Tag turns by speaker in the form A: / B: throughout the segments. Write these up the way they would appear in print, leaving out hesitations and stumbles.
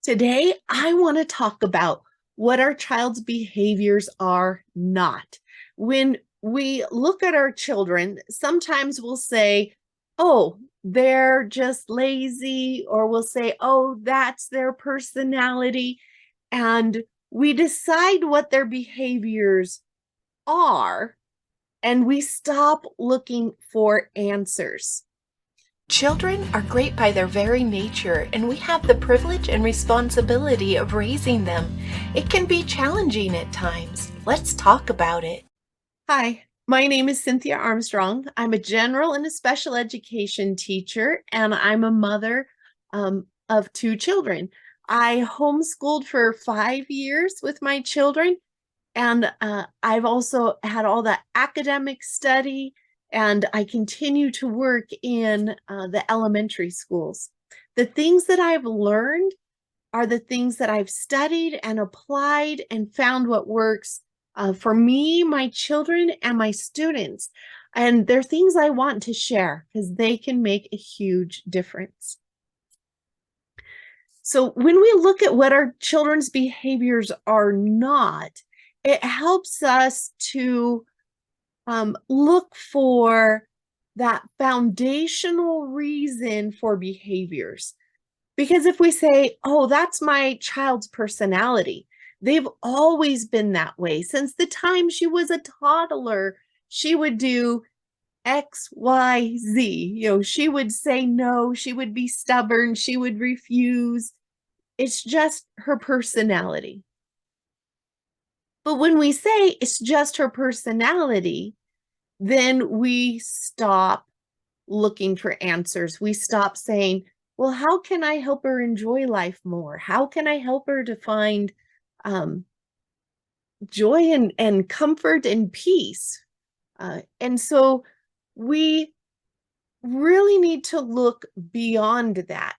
A: Today, I want to talk about what our child's behaviors are not. When we look at our children, sometimes we'll say, oh, they're just lazy, or we'll say, oh, that's their personality. And we decide what their behaviors are, and we stop looking for answers.
B: Children are great by their very nature, and we have the privilege and responsibility of raising them. It can be challenging at times. Let's talk about it.
A: Hi, my name is Cynthia Armstrong. I'm a general and a special education teacher, and I'm a mother of two children. I homeschooled for 5 years with my children, and I've also had all that academic study, and I continue to work in the elementary schools. The things that I've learned are the things that I've studied and applied and found what works for me, my children, and my students. And they're things I want to share because they can make a huge difference. So when we look at what our children's behaviors are not, it helps us to look for that foundational reason for behaviors. Because if we say, oh, that's my child's personality, they've always been that way. Since the time she was a toddler, she would do X, Y, Z. She would say no, she would be stubborn, she would refuse. It's just her personality. But when we say it's just her personality, then we stop looking for answers. We stop saying, well, how can I help her enjoy life more? How can I help her to find um, joy and comfort and peace? And so we really need to look beyond that.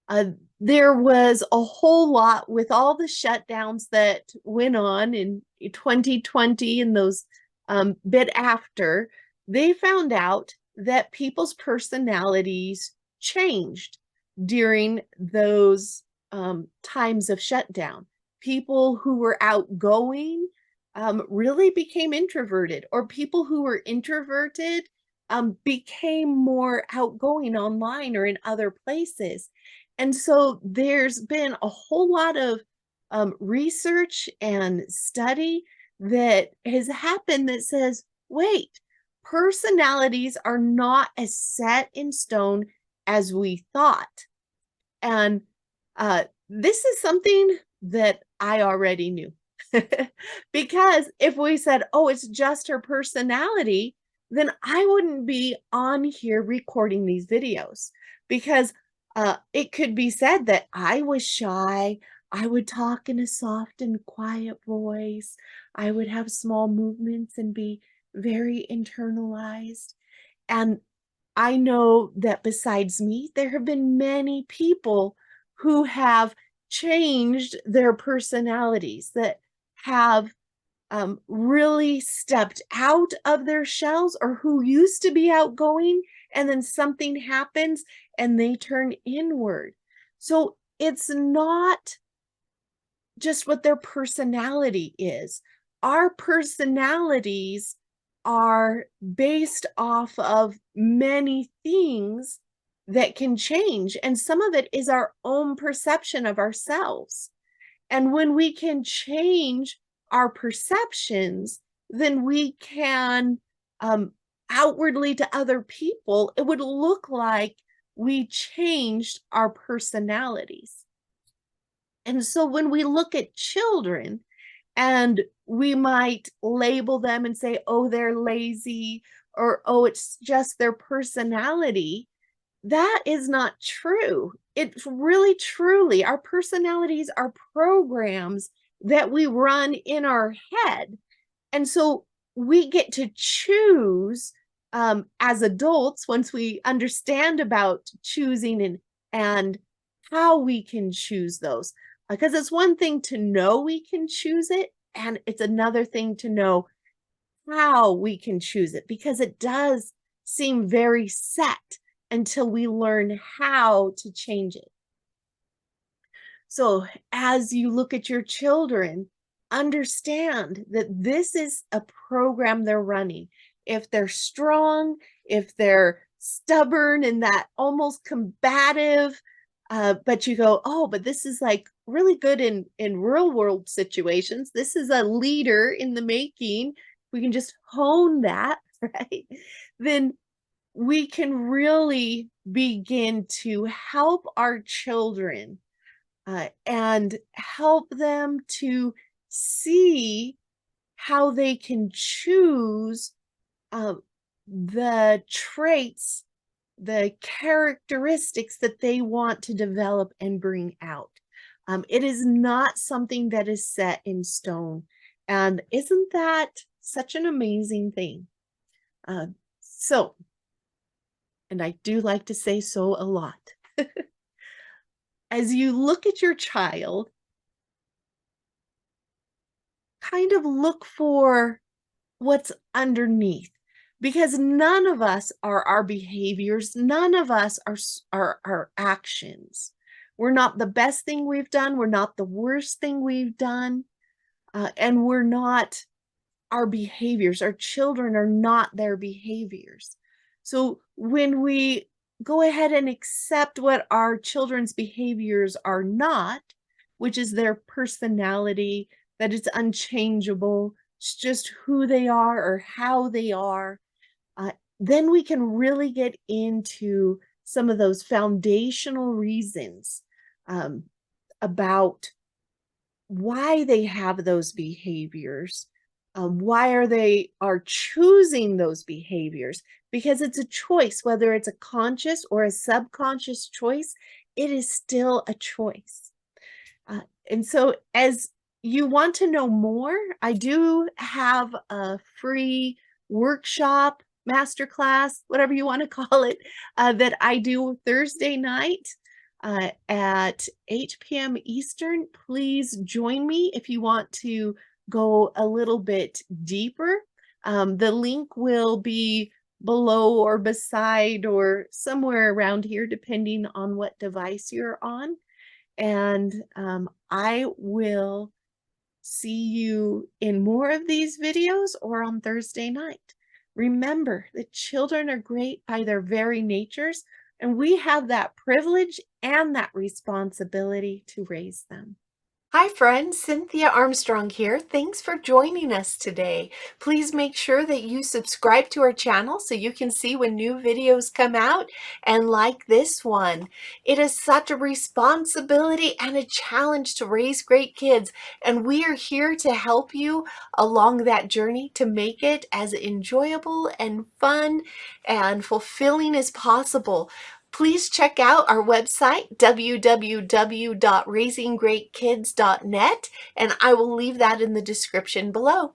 A: Uh, there was a whole lot with all the shutdowns that went on in 2020 and those bit after. They found out that people's personalities changed during those times of shutdown. People who were outgoing really became introverted, or people who were introverted became more outgoing online or in other places. And so there's been a whole lot of research and study that has happened that says, wait, personalities are not as set in stone as we thought. And this is something that I already knew. Because if we said, oh, it's just her personality, then I wouldn't be on here recording these videos, because it could be said that I was shy. I would talk in a soft and quiet voice. I would have small movements and be very internalized. And I know that besides me, there have been many people who have changed their personalities, that have really stepped out of their shells, or who used to be outgoing and then something happens and they turn inward. So it's not just what their personality is. Our personalities are based off of many things that can change, and some of it is our own perception of ourselves. And when we can change our perceptions, then we can outwardly to other people, it would look like we changed our personalities. And so when we look at children, and we might label them and say, oh, they're lazy, or oh, it's just their personality, that is not true. It's really, truly, our personalities are programs that we run in our head. And so we get to choose as adults, once we understand about choosing and how we can choose those. Because it's one thing to know we can choose it, and it's another thing to know how we can choose it, because it does seem very set until we learn how to change it. So as you look at your children, understand that this is a program they're running. If they're strong, if they're stubborn and that almost combative, but you go, oh, but this is like really good in real world situations. This is a leader in the making. We can just hone that, right? Then we can really begin to help our children and help them to see how they can choose uh, the traits, the characteristics that they want to develop and bring out. It is not something that is set in stone. And isn't that such an amazing thing? Uh, so, and I do like to say so a lot. As you look at your child, kind of look for what's underneath, because none of us are our behaviors, none of us are our actions. We're not the best thing we've done, we're not the worst thing we've done, and we're not our behaviors. Our children are not their behaviors. So when we go ahead and accept what our children's behaviors are not, which is their personality, that it's unchangeable, it's just who they are or how they are, uh, then we can really get into some of those foundational reasons um, about why they have those behaviors, why are choosing those behaviors, because it's a choice, whether it's a conscious or a subconscious choice, it is still a choice. And so as you want to know more, I do have a free workshop, masterclass, whatever you want to call it, that I do Thursday night at 8 p.m. Eastern. Please join me if you want to go a little bit deeper. The link will be below or beside or somewhere around here, depending on what device you're on. And I will see you in more of these videos or on Thursday night. Remember that children are great by their very natures, and we have that privilege and that responsibility to raise them.
B: Hi friends, Cynthia Armstrong here. Thanks for joining us today. Please make sure that you subscribe to our channel so you can see when new videos come out and like this one. It is such a responsibility and a challenge to raise great kids, and we are here to help you along that journey to make it as enjoyable and fun and fulfilling as possible. Please check out our website, www.raisinggreatkids.net, and I will leave that in the description below.